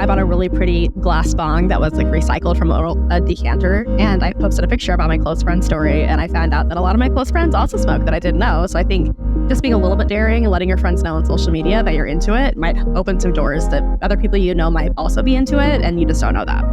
I bought a really pretty glass bong that was like recycled from a decanter. And I posted a picture about my close friend story. And I found out that a lot of my close friends also smoke that I didn't know. So I think just being a little bit daring and letting your friends know on social media that you're into it might open some doors that other people you know might also be into it. And you just don't know that.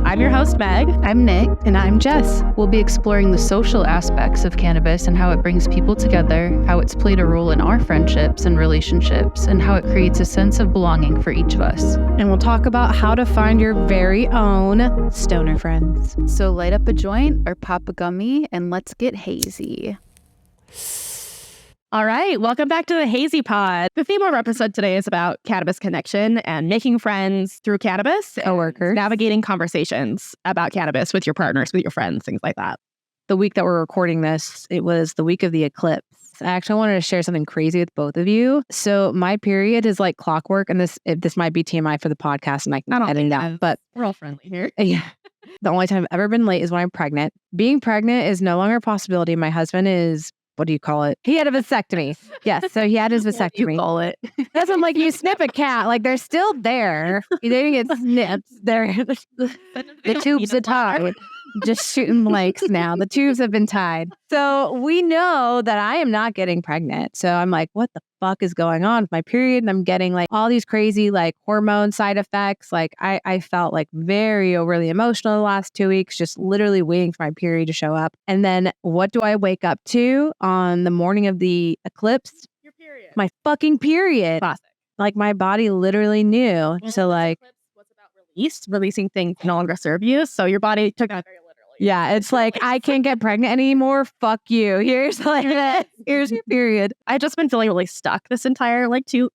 I'm your host, Meg. I'm Nick. And I'm Jess. We'll be exploring the social aspects of cannabis and how it brings people together, how it's played a role in our friendships and relationships, and how it creates a sense of belonging for each of us. And we'll talk about how to find your very own stoner friends. So light up a joint or pop a gummy and let's get hazy. All right, welcome back to the Hazy Pod. The theme of our episode today is about cannabis connection and making friends through cannabis, coworkers, navigating conversations about cannabis with your partners, with your friends, things like that. The week that we're recording this, it was the week of the eclipse. I actually wanted to share something crazy with both of you. So my period is like clockwork, and this might be TMI for the podcast, and I can edit it out, but we're all friendly here. Yeah. The only time I've ever been late is when I'm pregnant. Being pregnant is no longer a possibility. My husband is, what do you call it? He had a vasectomy. Yes, so he had his vasectomy. What do you call it? That's like you snip a cat. Like they're still there. They didn't get snipped. The tubes are tied. Just shooting blanks now. The tubes have been tied. So we know that I am not getting pregnant. So I'm like, what the fuck is going on with my period? And I'm getting like all these crazy like hormone side effects. Like I felt like very overly emotional the last 2 weeks, just literally waiting for my period to show up. And then what do I wake up to on the morning of the eclipse? Your period. My fucking period. Classic. Like my body literally knew. So like, what's about releasing things no longer serve you. So your body took that very literally. Yeah, it's like, I can't get pregnant anymore. Fuck you. Here's your period. I've just been feeling really stuck this entire the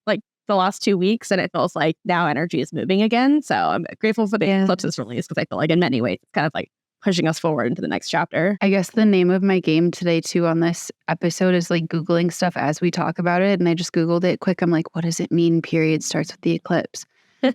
last 2 weeks, and it feels like now energy is moving again. So I'm grateful for the eclipse's release because I feel like in many ways it's kind of like pushing us forward into the next chapter. I guess the name of my game today too on this episode is like Googling stuff as we talk about it. And I just Googled it quick. I'm like, what does it mean period starts with the eclipse?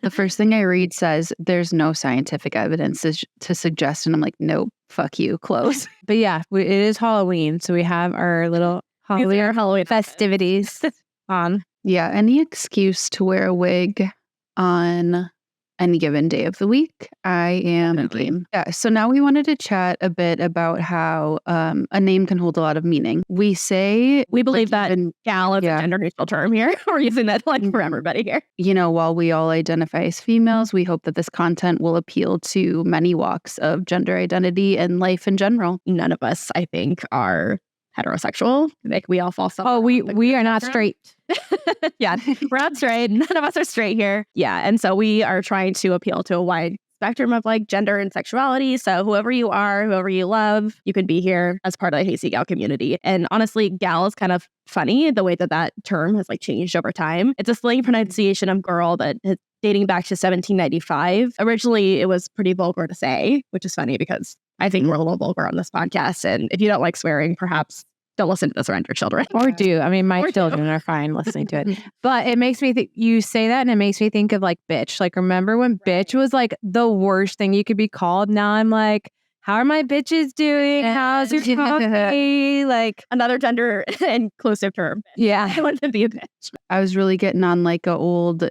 The first thing I read says there's no scientific evidence to suggest. And I'm like, nope, fuck you, close. But yeah, it is Halloween. So we have our little Halloween festivities on. Yeah, any excuse to wear a wig on any given day of the week, I am game. Yeah, so now we wanted to chat a bit about how a name can hold a lot of meaning. We believe that gal is a gender neutral term here. We're using that like for everybody here. You know, while we all identify as females, we hope that this content will appeal to many walks of gender identity and life in general. None of us, I think, are heterosexual. Like we all fall somewhere. Oh, we are not straight. Yeah, we're not straight. None of us are straight here. Yeah, and so we are trying to appeal to a wide spectrum of like gender and sexuality. So whoever you are, whoever you love, you can be here as part of the Hazy Gal community. And honestly, gal is kind of funny the way that term has like changed over time. It's a slang pronunciation of girl that is dating back to 1795. Originally, it was pretty vulgar to say, which is funny because I think we're a little vulgar on this podcast. And if you don't like swearing, perhaps don't listen to this around your children. Or do. I mean, my children are fine listening to it. But it makes me think, you say that and it makes me think of like bitch. Like, remember when bitch was like the worst thing you could be called? Now I'm like, how are my bitches doing? How's your coffee? Like another gender inclusive term. Yeah. I want to be a bitch. I was really getting on like a old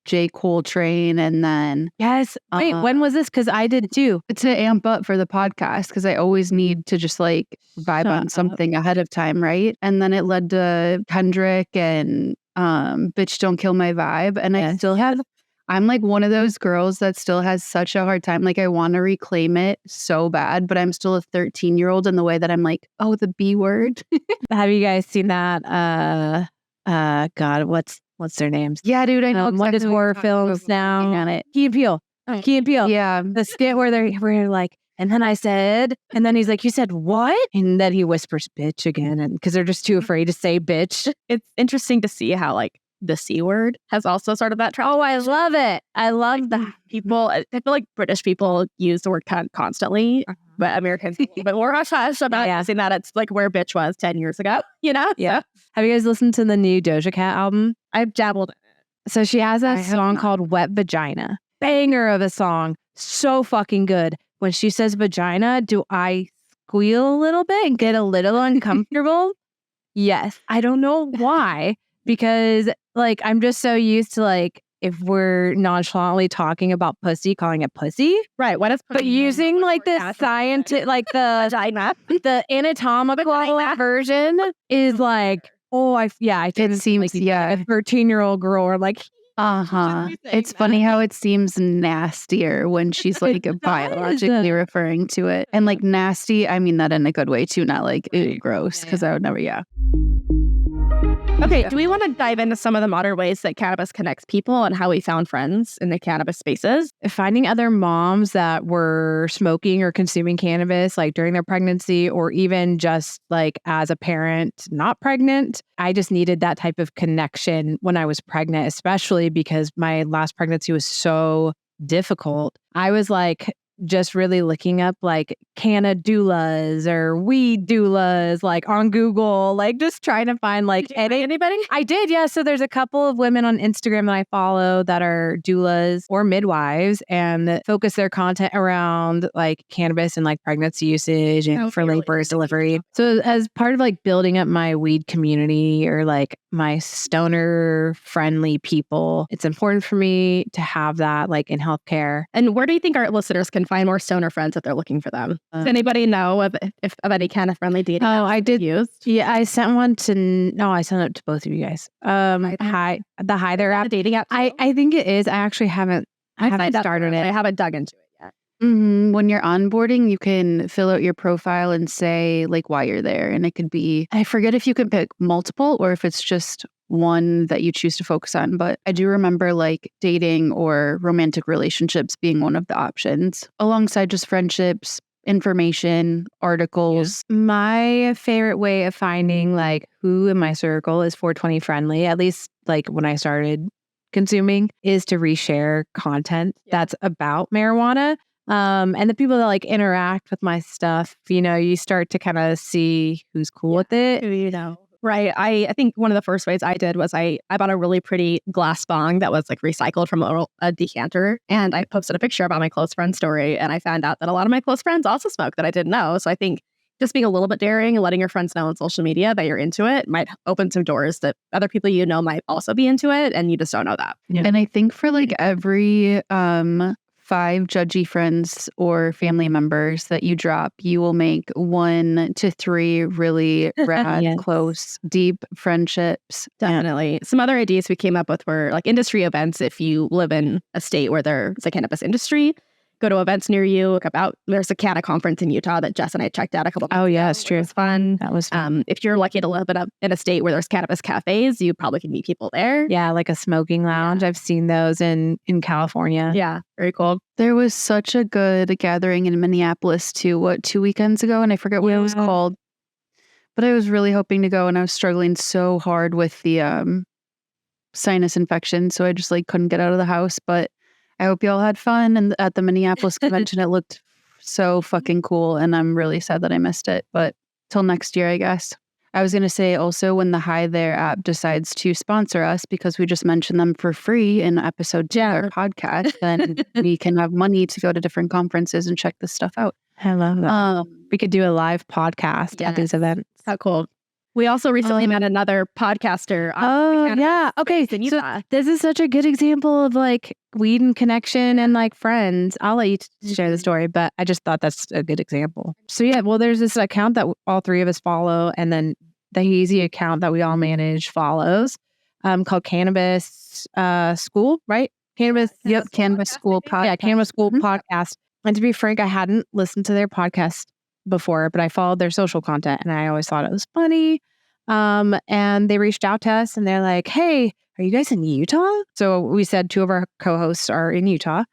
J. Cole train, and then yes. Wait, when was this? Because I did too. To amp up for the podcast, because I always need to just like vibe on something ahead of time, right? And then it led to Kendrick and Bitch Don't Kill My Vibe, and I still have. I'm like one of those girls that still has such a hard time. Like I want to reclaim it so bad, but I'm still a 13-year-old in the way that I'm like, oh, the B word. Have you guys seen that? God, what's their names? Yeah, dude, I know. What is horror films now? On it. Key and Peele. Key and Peele. Yeah. The skit where they're like, and then I said, and then he's like, you said what? And then he whispers bitch again. And because they're just too afraid to say bitch. It's interesting to see how like the C word has also started that trend. Oh, I love it. I love that. People, I feel like British people use the word cunt constantly, but Americans, but we're hush about using that. It's like where bitch was 10 years ago, you know? Yeah. Have you guys listened to the new Doja Cat album? I've dabbled in it. So she has a song called Wet Vagina. Banger of a song. So fucking good. When she says vagina, do I squeal a little bit and get a little uncomfortable? Yes. I don't know why. Because like I'm just so used to like if we're nonchalantly talking about pussy, calling it pussy. Right. What is but using like the scientific, like the anatomical version is like, I think it seems, like a 13-year-old girl or like, it's funny how it seems nastier when she's like biologically referring to it. And like nasty, I mean that in a good way too, not like ew, gross, because I would never, Okay, do we want to dive into some of the modern ways that cannabis connects people and how we found friends in the cannabis spaces? Finding other moms that were smoking or consuming cannabis like during their pregnancy, or even just like as a parent not pregnant. I just needed that type of connection when I was pregnant, especially because my last pregnancy was so difficult. I was like just really looking up like canna doulas or weed doulas like on Google, like just trying to find like anybody? I did, yeah. So there's a couple of women on Instagram that I follow that are doulas or midwives and that focus their content around like cannabis and like pregnancy usage and for labor delivery. So as part of like building up my weed community or like my stoner friendly people, it's important for me to have that like in healthcare. And where do you think our listeners can find more stoner friends if they're looking for them? Does anybody know of any kind of friendly dating apps I did used? Yeah, I sent one to I sent it to both of you guys. The Hi There app. Dating app. I think it is. I actually haven't started it. I haven't dug into it yet. When you're onboarding, you can fill out your profile and say like why you're there. And it could be, I forget if you can pick multiple or if it's just one that you choose to focus on. But I do remember like dating or romantic relationships being one of the options alongside just friendships, information, articles. Yeah. My favorite way of finding like who in my circle is 420 friendly, at least like when I started consuming, is to reshare content that's about marijuana. And the people that like interact with my stuff, you start to kind of see who's cool with it. Who you know. Right. I think one of the first ways I did was I bought a really pretty glass bong that was like recycled from a decanter. And I posted a picture about my close friend story. And I found out that a lot of my close friends also smoke that I didn't know. So I think just being a little bit daring and letting your friends know on social media that you're into it might open some doors that other people might also be into it. And you just don't know that. Yeah. And I think for like every 5 judgy friends or family members that you drop, you will make 1 to 3 really rad, close, deep friendships. Definitely. Some other ideas we came up with were like industry events. If you live in a state where there's a cannabis industry, go to events near you. There's a Canna conference in Utah that Jess and I checked out a couple of months ago. It's true. It was fun. That was fun. If you're lucky to live in a state where there's cannabis cafes, you probably can meet people there. Yeah, like a smoking lounge. I've seen those in California. Yeah, very cool. There was such a good gathering in Minneapolis too, 2 weekends ago? And I forget what it was called. But I was really hoping to go and I was struggling so hard with the sinus infection. So I just like couldn't get out of the house. But I hope you all had fun. And at the Minneapolis convention, it looked so fucking cool. And I'm really sad that I missed it. But till next year, I guess. I was going to say also when the Hi There app decides to sponsor us, because we just mentioned them for free in episode 2 of our podcast, then we can have money to go to different conferences and check this stuff out. I love that. We could do a live podcast at these events. How cool. We also recently met another podcaster. Okay. So this is such a good example of like weed and connection and like friends. I'll let you share the story, but I just thought that's a good example. So there's this account that all 3 of us follow, and then the Hazy account that we all manage follows, called Cannabis School, right? Cannabis School Podcast. Yeah, Cannabis School Podcast. And to be frank, I hadn't listened to their podcast before, but I followed their social content and I always thought it was funny. And they reached out to us and they're like, hey, are you guys in Utah? So we said 2 of our co-hosts are in Utah.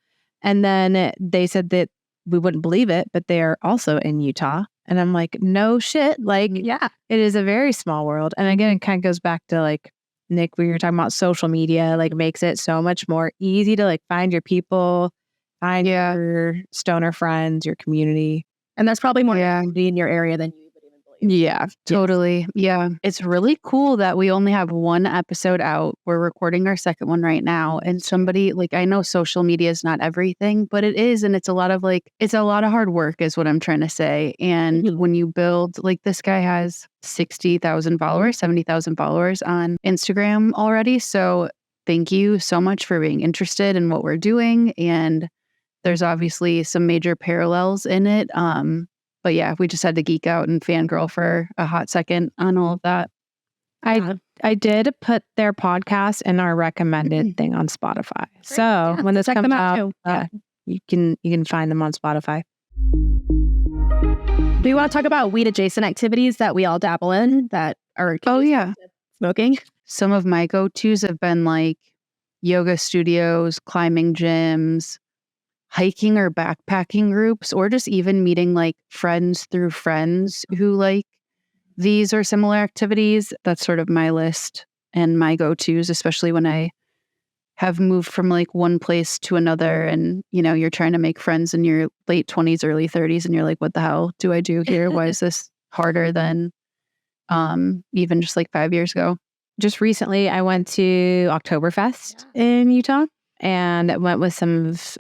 And then they said that we wouldn't believe it, but they're also in Utah. And I'm like, no shit. Like, it is a very small world. And again, it kind of goes back to like, Nick, we were talking about social media, like makes it so much more easy to like find your people, find your stoner friends, your community. And there's probably more community in your area than you would even believe. Yeah, totally. Yeah. It's really cool that we only have 1 episode out. We're recording our 2nd one right now. And somebody, like, I know social media is not everything, but it is. And it's a lot of hard work is what I'm trying to say. And when you build, like this guy has 60,000 followers, 70,000 followers on Instagram already. So thank you so much for being interested in what we're doing. And there's obviously some major parallels in it. But yeah, we just had to geek out and fangirl for a hot second on all of that. I did put their podcast in our recommended thing on Spotify. Great. So when this comes out, you can find them on Spotify. Do you want to talk about weed adjacent activities that we all dabble in that are smoking? Some of my go-tos have been like yoga studios, climbing gyms, hiking or backpacking groups, or just even meeting like friends through friends who like these or similar activities. That's sort of my list and my go-tos, especially when I have moved from like one place to another and, you know, you're trying to make friends in your late 20s, early 30s, and you're like, what the hell do I do here? Why is this harder than even just like 5 years ago? Just recently, I went to Oktoberfest in Utah and went with some of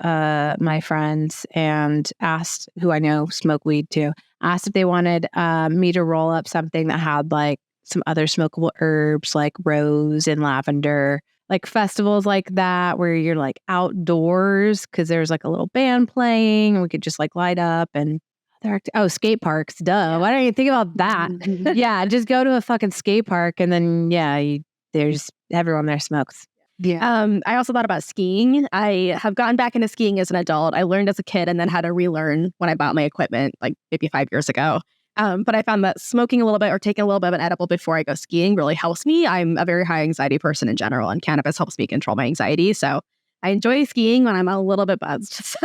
my friends and asked, who I know smoke weed too, asked if they wanted me to roll up something that had like some other smokable herbs like rose and lavender, like festivals like that where you're like outdoors because there's like a little band playing and we could just like light up and skate parks, duh. Yeah. Why don't you think about that? Yeah, just go to a fucking skate park and then there's everyone there smokes. Yeah. I also thought about skiing. I have gotten back into skiing as an adult. I learned as a kid and then had to relearn when I bought my equipment like maybe 5 years ago. But I found that smoking a little bit or taking a little bit of an edible before I go skiing really helps me. I'm a very high anxiety person in general, and cannabis helps me control my anxiety. So I enjoy skiing when I'm a little bit buzzed. So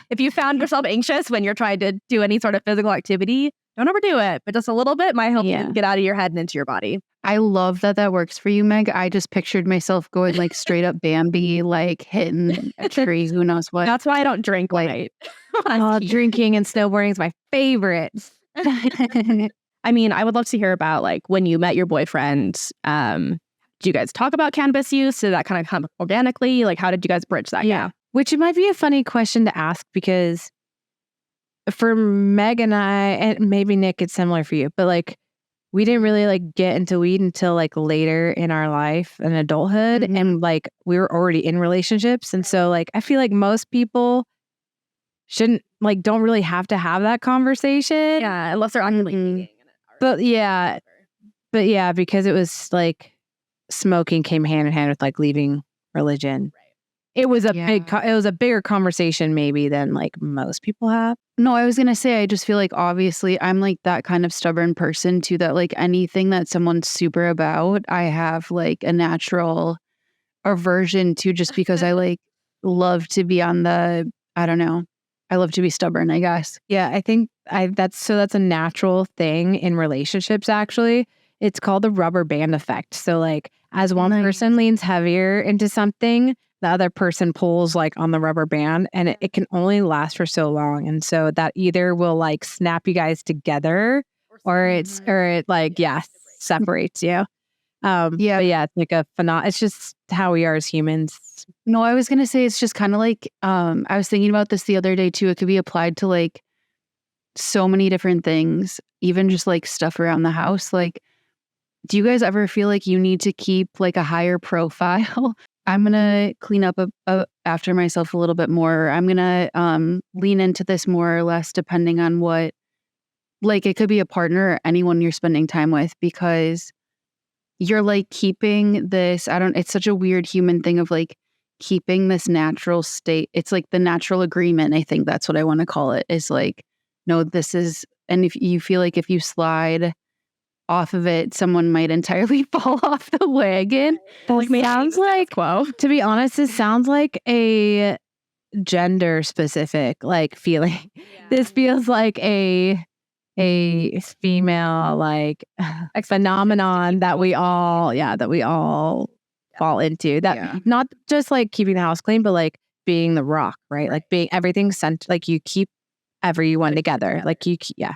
if you found yourself anxious when you're trying to do any sort of physical activity, don't overdo it. But just a little bit might help you get out of your head and into your body. I love that works for you, Meg. I just pictured myself going like straight up Bambi, like hitting a tree, who knows what. That's why I don't drink late. Drinking and snowboarding is my favorite. I mean, I would love to hear about like when you met your boyfriend. Do you guys talk about cannabis use? Did that kind of come organically? Like, how did you guys bridge that? Yeah. Which it might be a funny question to ask because for Meg and I, and maybe Nick, it's similar for you, but like we didn't really like get into weed until like later in our life and adulthood. Mm-hmm. And like we were already in relationships. And so like I feel like most people don't really have to have that conversation. Yeah, unless they're actively dating. But yeah, because it was like smoking came hand in hand with like leaving religion. Right. It was a bigger conversation maybe than like most people have. No, I was going to say, I just feel like obviously I'm like that kind of stubborn person too, that like anything that someone's super about, I have like a natural aversion to just because I like love to be on the, I don't know. I love to be stubborn, I guess. Yeah, I think that's a natural thing in relationships, actually. It's called the rubber band effect. So like as one person leans heavier into something, the other person pulls like on the rubber band and it can only last for so long. And so that either will like snap you guys together or it separates you. But yeah, it's like it's just how we are as humans. No, I was going to say it's just kind of like, I was thinking about this the other day too. It could be applied to like so many different things, even just like stuff around the house. Like, do you guys ever feel like you need to keep like a higher profile? I'm going to clean up after myself a little bit more. I'm going to lean into this more or less depending on what, like it could be a partner or anyone you're spending time with because you're like keeping this, it's such a weird human thing of like keeping this natural state. It's like the natural agreement. I think that's what I want to call it is like, no, this is, and if you feel like if you slide off of it, someone might entirely fall off the wagon. Sounds like, to be honest, it sounds like a gender specific like feeling. Yeah. This feels like a female like phenomenon that we all fall into. That not just like keeping the house clean, but like being the rock, right? Like being everything sent, like you keep everyone together. Like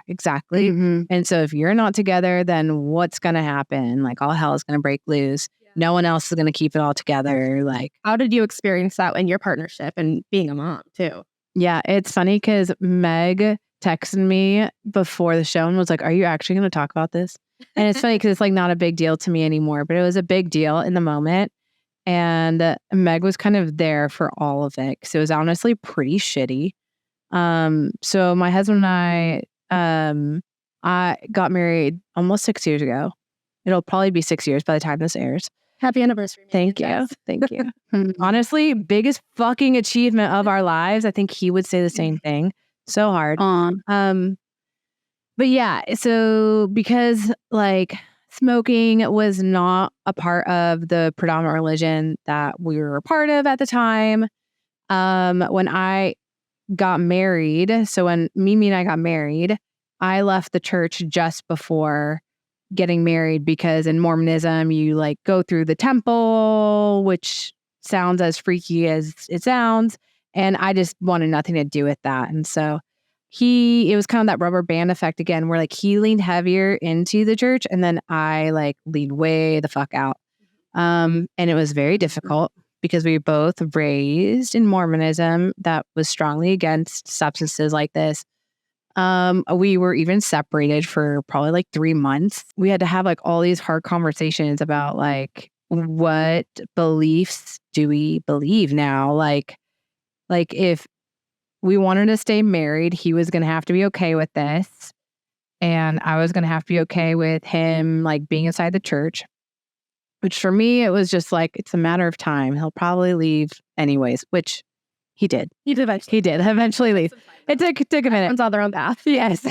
exactly. Mm-hmm. And so if you're not together, then what's going to happen? Like all hell is going to break loose. Yeah. No one else is going to keep it all together. Like, how did you experience that in your partnership and being a mom too? Yeah, it's funny because Meg texted me before the show and was like, "Are you actually going to talk about this?" And it's funny because it's like not a big deal to me anymore, but it was a big deal in the moment. And Meg was kind of there for all of it because it was honestly pretty shitty. So my husband and I got married almost 6 years ago. It'll probably be 6 years by the time this airs. Happy anniversary. Thank you. Thank you. Honestly, biggest fucking achievement of our lives. I think he would say the same thing. So hard. But yeah, so because like smoking was not a part of the predominant religion that we were a part of at the time, when I got married, so when Mimi and I got married, I left the church just before getting married because in Mormonism, you like go through the temple, which sounds as freaky as it sounds. And I just wanted nothing to do with that. And so it was kind of that rubber band effect again, where like he leaned heavier into the church and then I like leaned way the fuck out. And it was very difficult because we were both raised in Mormonism that was strongly against substances like this. We were even separated for probably like 3 months. We had to have like all these hard conversations about like, what beliefs do we believe now? Like if we wanted to stay married, he was going to have to be okay with this. And I was going to have to be okay with him like being inside the church, which for me, it was just like, it's a matter of time. He'll probably leave anyways, which he did. He did eventually leave. It took a minute. Everyone's on their own path. Yes.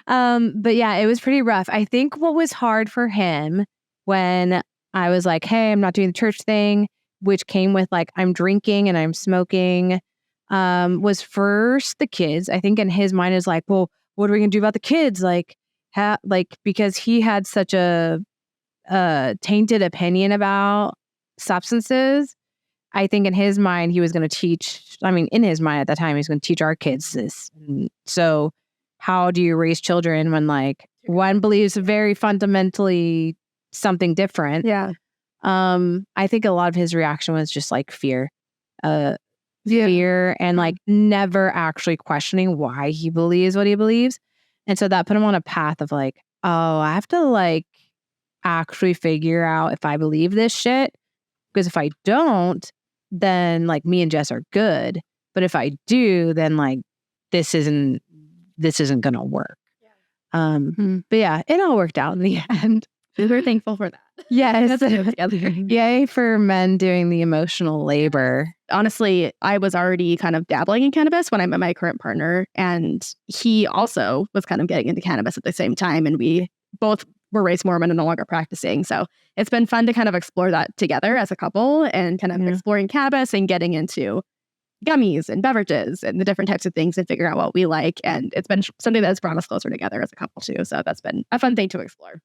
But yeah, it was pretty rough. I think what was hard for him when I was like, hey, I'm not doing the church thing, which came with like, I'm drinking and I'm smoking, was first the kids. I think in his mind is like, well, what are we going to do about the kids? Like, because he had such a tainted opinion about substances. I think in his mind, he was going to teach, in his mind at that time, he was going to teach our kids this. So how do you raise children when like one believes very fundamentally something different? Yeah. I think a lot of his reaction was just like fear. Fear and like never actually questioning why he believes what he believes. And so that put him on a path of like, oh, I have to like actually figure out if I believe this shit. Because if I don't, then like me and Jess are good. But if I do, then like this isn't gonna work. Yeah. But yeah, it all worked out in the end. We're thankful for that. Yes. Yay for men doing the emotional labor. Honestly, I was already kind of dabbling in cannabis when I met my current partner. And he also was kind of getting into cannabis at the same time. And we both were raised Mormon and no longer practicing. So it's been fun to kind of explore that together as a couple and kind of exploring cannabis and getting into gummies and beverages and the different types of things and figure out what we like. And it's been something that's brought us closer together as a couple too. So that's been a fun thing to explore.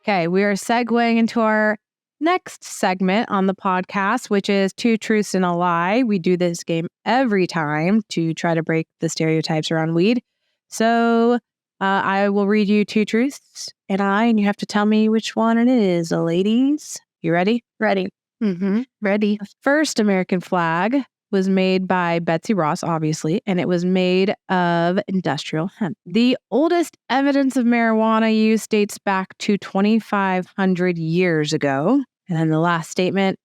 Okay, we are segueing into our next segment on the podcast, which is Two Truths and a Lie. We do this game every time to try to break the stereotypes around weed. So I will read you two truths and a lie, and you have to tell me which one it is, ladies. You ready? Ready. Mm-hmm. Ready. The first American flag was made by Betsy Ross, obviously, and it was made of industrial hemp. The oldest evidence of marijuana use dates back to 2,500 years ago. And then the last statement,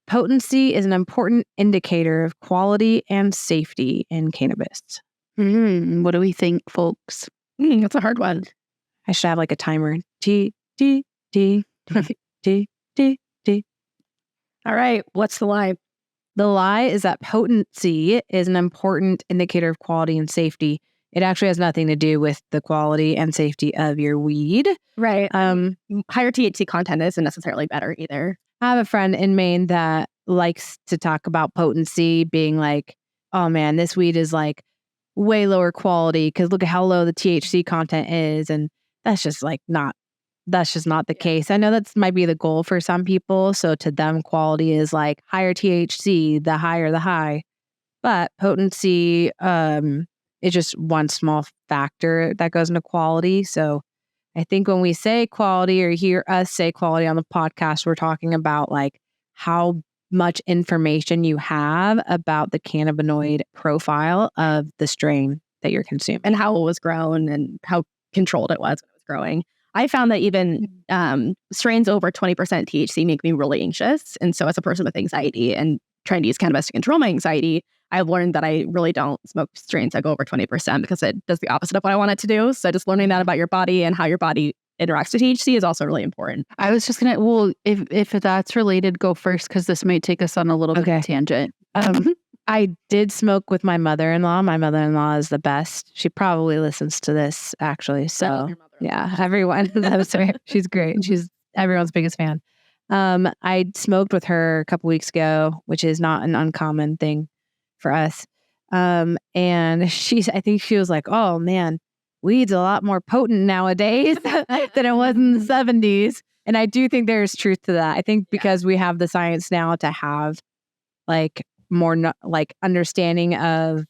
potency is an important indicator of quality and safety in cannabis. What do we think, folks? That's a hard one. I should have like a timer. T, T, T, T, T, T, T. All right. What's the lie? The lie is that potency is an important indicator of quality and safety. It actually has nothing to do with the quality and safety of your weed. Right. Higher THC content isn't necessarily better either. I have a friend in Maine that likes to talk about potency being like, oh man, this weed is like way lower quality because look at how low the THC content is. And that's just not the case. I know that might be the goal for some people. So to them, quality is like higher THC, the higher the high. But potency is just one small factor that goes into quality. So I think when we say quality or hear us say quality on the podcast, we're talking about like how much information you have about the cannabinoid profile of the strain that you're consuming. And how it was grown and how controlled it was when it was growing. I found that even strains over 20% THC make me really anxious. And so as a person with anxiety and trying to use cannabis to control my anxiety, I've learned that I really don't smoke strains that go over 20% because it does the opposite of what I want it to do. So just learning that about your body and how your body interacts with THC is also really important. I was just going to, well, if that's related, go first because this may take us on a little bit of a tangent. I did smoke with my mother-in-law. My mother-in-law is the best. She probably listens to this, actually. So, yeah, everyone loves her. She's great. She's everyone's biggest fan. I smoked with her a couple weeks ago, which is not an uncommon thing for us. And I think she was like, oh, man, weed's a lot more potent nowadays than it was in the 70s. And I do think there's truth to that. I think because we have the science now to have like more like understanding of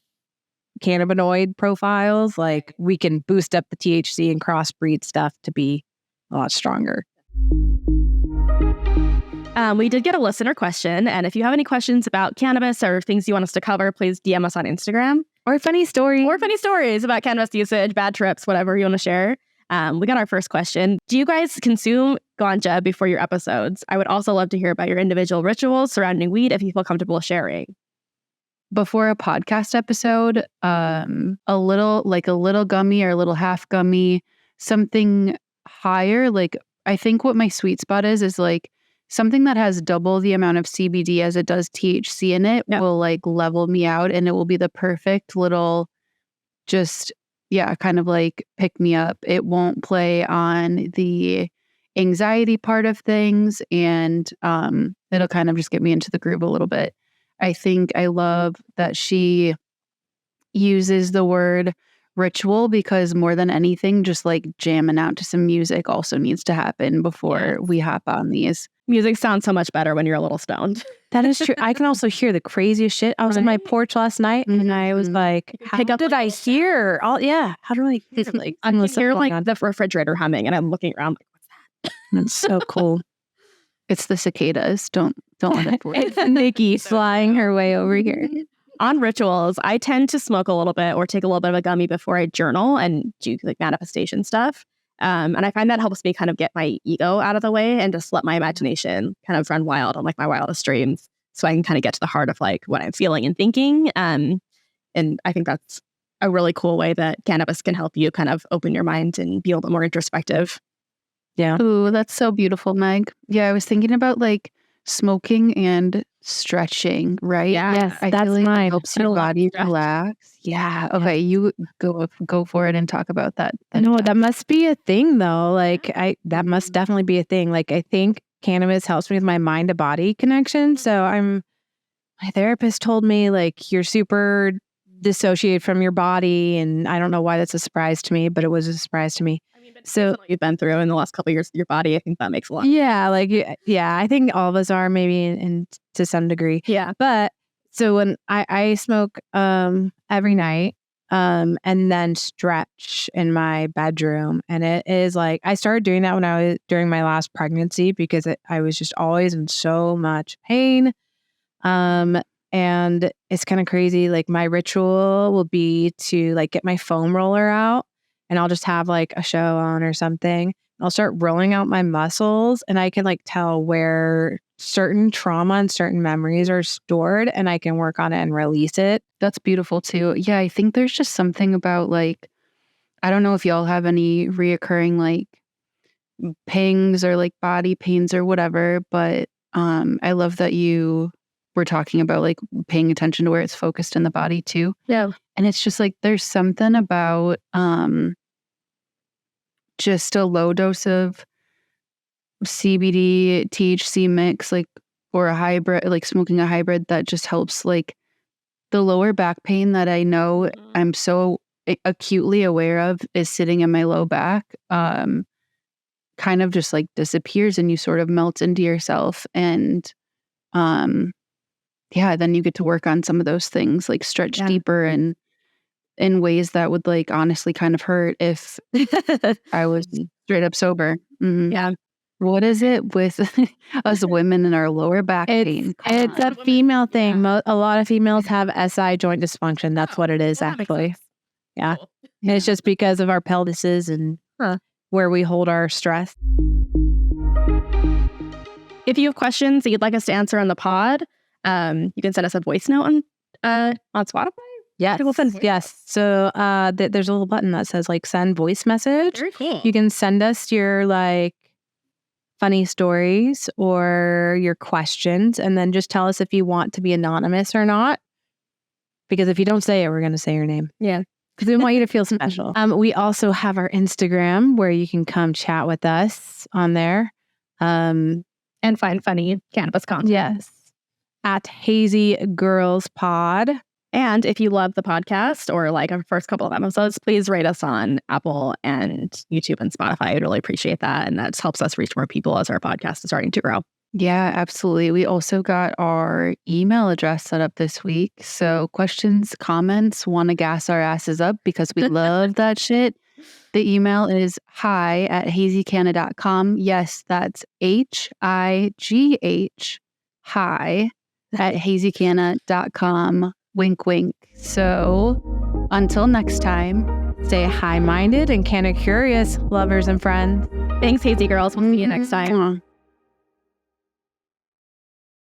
cannabinoid profiles, like we can boost up the THC and crossbreed stuff to be a lot stronger. We did get a listener question, and if you have any questions about cannabis or things you want us to cover, please DM us on Instagram. Or funny stories about cannabis usage, bad trips, whatever you want to share. We got our first question. Do you guys consume ganja before your episodes? I would also love to hear about your individual rituals surrounding weed if you feel comfortable sharing. Before a podcast episode, a little gummy or a little half gummy, something higher. Like I think what my sweet spot is like something that has double the amount of CBD as it does THC in it will like level me out, and it will be the perfect little kind of like pick me up. It won't play on the anxiety part of things, and it'll kind of just get me into the groove a little bit. I think I love that she uses the word ritual because more than anything, just like jamming out to some music also needs to happen before we hop on these. Music sounds so much better when you're a little stoned. That is true. I can also hear the craziest shit. I was on my porch last night and I was like, how did I hear? How do I hear? Like, I hear like the refrigerator humming and I'm looking around like, what's that? That's so cool. It's the cicadas. Don't let it work. It's Nikki flying her way over here. On rituals, I tend to smoke a little bit or take a little bit of a gummy before I journal and do like manifestation stuff. And I find that helps me kind of get my ego out of the way and just let my imagination kind of run wild on like my wildest dreams. So I can kind of get to the heart of like what I'm feeling and thinking. And I think that's a really cool way that cannabis can help you kind of open your mind and be a little bit more introspective. Yeah. Ooh, that's so beautiful, Meg. Yeah, I was thinking about like smoking and stretching, right? Yeah, yes, I that's feel like mine. It helps your body relax. Yeah. Okay, you go for it and talk about that. No, that must be a thing though. Like that must definitely be a thing. Like I think cannabis helps me with my mind to body connection. So my therapist told me like you're super dissociated from your body, and I don't know why that's a surprise to me, but it was a surprise to me. So what you've been through in the last couple of years with your body, I think that makes a lot. Yeah, I think all of us are maybe in to some degree. Yeah. But so when I smoke every night and then stretch in my bedroom, and it is like I started doing that when I was during my last pregnancy because I was just always in so much pain. And it's kind of crazy. Like my ritual will be to like get my foam roller out. And I'll just have like a show on or something. I'll start rolling out my muscles and I can like tell where certain trauma and certain memories are stored and I can work on it and release it. That's beautiful too. Yeah, I think there's just something about like, I don't know if y'all have any reoccurring like pangs or like body pains or whatever, but I love that you were talking about like paying attention to where it's focused in the body too. Yeah. And it's just like there's something about just a low dose of CBD THC mix, like or a hybrid, like smoking a hybrid that just helps like the lower back pain that I know I'm so acutely aware of is sitting in my low back, kind of just like disappears and you sort of melt into yourself. And then you get to work on some of those things, like stretch deeper and in ways that would like honestly kind of hurt if I was straight up sober. Mm-hmm. Yeah. What is it with us women and our lower back pain? It's a female thing. Yeah. A lot of females have SI joint dysfunction. That's what it is actually. Yeah. Cool. And it's just because of our pelvises and where we hold our stress. If you have questions that you'd like us to answer on the pod, you can send us a voice note on Spotify. Yes. Yes. So there's a little button that says like send voice message. Very cool. You can send us your like funny stories or your questions, and then just tell us if you want to be anonymous or not. Because if you don't say it, we're going to say your name. Yeah. Because we want you to feel special. We also have our Instagram where you can come chat with us on there. And find funny cannabis content. Yes. At Hazy Girls Pod. And if you love the podcast or like our first couple of episodes, please rate us on Apple and YouTube and Spotify. I'd really appreciate that. And that helps us reach more people as our podcast is starting to grow. Yeah, absolutely. We also got our email address set up this week. So questions, comments, want to gas our asses up because we love that shit. The email is hi@hazycanna.com. Yes, that's HIGH, hi@hazycanna.com. Wink, wink. So until next time, stay high-minded and canna curious, lovers and friends. Thanks, Hazy Girls. We'll see you next time.